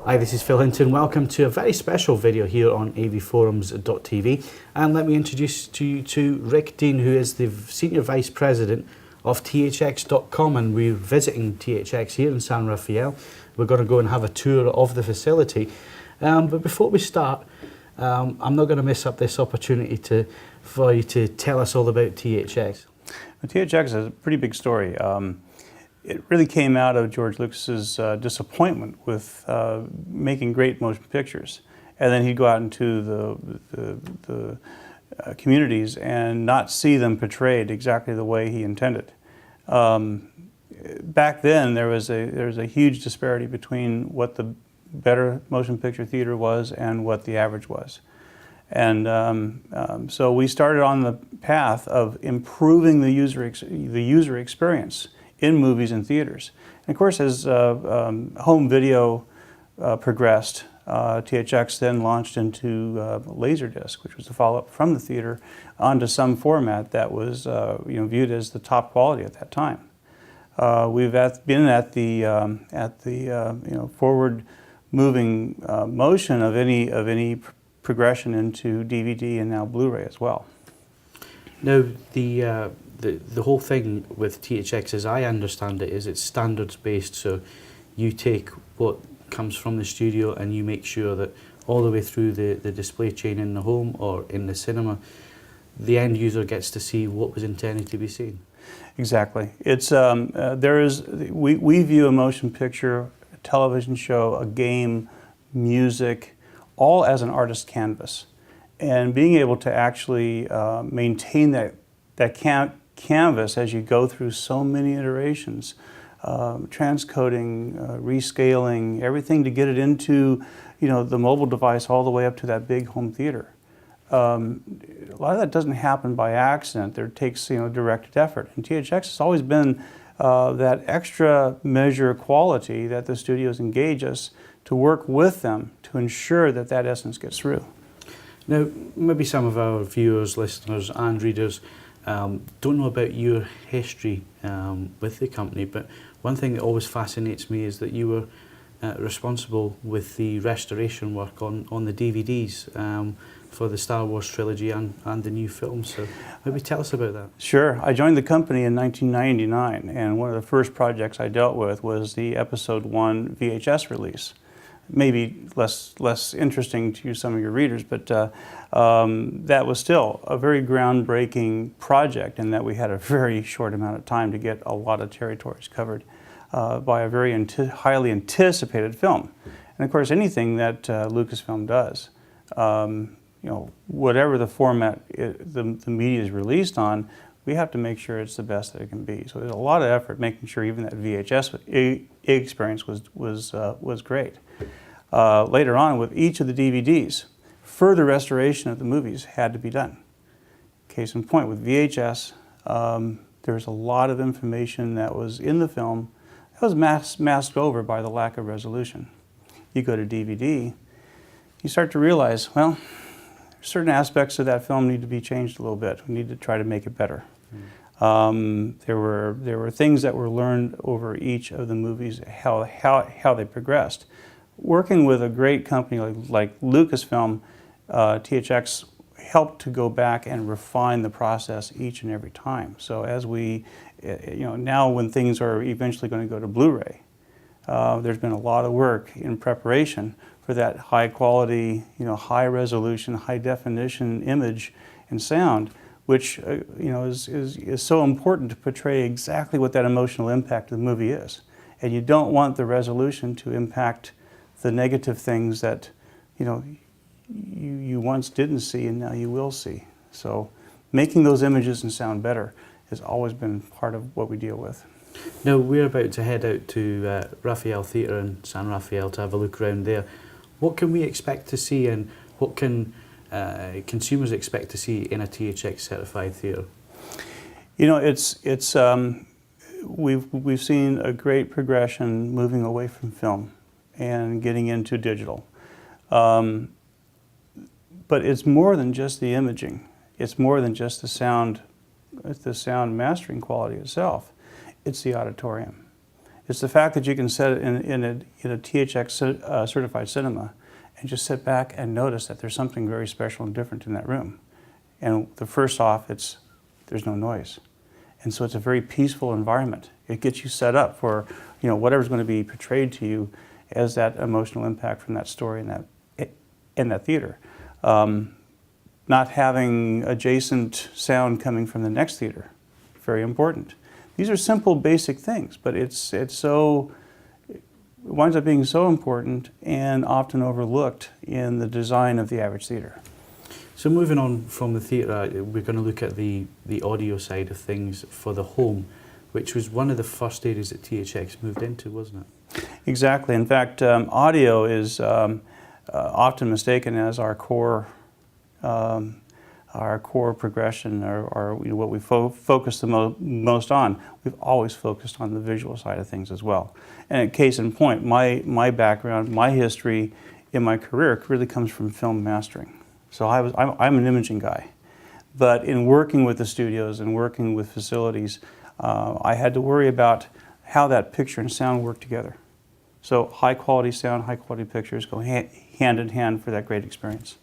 Hi, this is Phil Hinton. Welcome to a very special video here on avforums.tv, and let me introduce to you to Rick Dean, who is the Senior Vice President of THX.com, and we're visiting THX here in San Rafael. We're going to go and have a tour of the facility, but before we start, I'm not going to miss up this opportunity for you to tell us all about THX. Well, THX is a pretty big story. It really came out of George Lucas's disappointment with making great motion pictures, and then he'd go out into the communities and not see them portrayed exactly the way he intended. Back then, there was a huge disparity between what the better motion picture theater was and what the average was. And so we started on the path of improving the user experience in movies and theaters. And of course, as home video progressed, THX then launched into Laserdisc, which was a follow-up from the theater onto some format that was viewed as the top quality at that time. We've been at the forward-moving motion of any progression into DVD and now Blu-ray as well. Now, the whole thing with THX, as I understand it, is it's standards-based, so you take what comes from the studio and you make sure that all the way through the display chain in the home or in the cinema, the end user gets to see what was intended to be seen. Exactly. It's we view a motion picture, a television show, a game, music, all as an artist's canvas, and being able to actually maintain that canvas as you go through so many iterations, transcoding, rescaling, everything to get it into the mobile device all the way up to that big home theater. A lot of that doesn't happen by accident. There takes directed effort, and THX has always been that extra measure of quality that the studios engage us to work with them to ensure that that essence gets through. Now, maybe some of our viewers, listeners and readers don't know about your history with the company, but one thing that always fascinates me is that you were responsible with the restoration work on the DVDs for the Star Wars trilogy and the new films. So maybe tell us about that. Sure. I joined the company in 1999, and one of the first projects I dealt with was the Episode 1 VHS release. Maybe less interesting to some of your readers, but that was still a very groundbreaking project, in that we had a very short amount of time to get a lot of territories covered by a very highly anticipated film. And of course, anything that Lucasfilm does, whatever the format the media is released on, we have to make sure it's the best that it can be. So there's a lot of effort making sure even that VHS experience was great. Later on, with each of the DVDs, further restoration of the movies had to be done. Case in point, with VHS, there's a lot of information that was in the film that was masked over by the lack of resolution. You go to DVD, you start to realize, well, certain aspects of that film need to be changed a little bit. We need to try to make it better. There were things that were learned over each of the movies, how they progressed. Working with a great company like Lucasfilm, THX helped to go back and refine the process each and every time. So as we, now when things are eventually going to go to Blu-ray, there's been a lot of work in preparation for that high quality, high resolution, high definition image and sound, which is so important to portray exactly what that emotional impact of the movie is. And you don't want the resolution to impact the negative things that you once didn't see and now you will see. So making those images and sound better has always been part of what we deal with. Now, we're about to head out to Rafael Theatre in San Rafael to have a look around there. What can we expect to see, and what can consumers expect to see in a THX certified theatre? We've seen a great progression moving away from film and getting into digital. But it's more than just the imaging. It's more than just the sound mastering quality itself. It's the auditorium. It's the fact that you can set it in a THX certified cinema and just sit back and notice that there's something very special and different in that room. And the first off, there's no noise. And so it's a very peaceful environment. It gets you set up for whatever's going to be portrayed to you as that emotional impact from that story in that theater. Not having adjacent sound coming from the next theater, very important. These are simple, basic things, but it winds up being so important and often overlooked in the design of the average theater. So moving on from the theatre, we're going to look at the audio side of things for the home, which was one of the first areas that THX moved into, wasn't it? Exactly. In fact, audio is often mistaken as our core progression, or what we focus the most on. We've always focused on the visual side of things as well. And case in point, my background, my history in my career really comes from film mastering. So I'm an imaging guy, but in working with the studios and working with facilities, I had to worry about how that picture and sound work together. So high quality sound, high quality pictures go hand in hand for that great experience.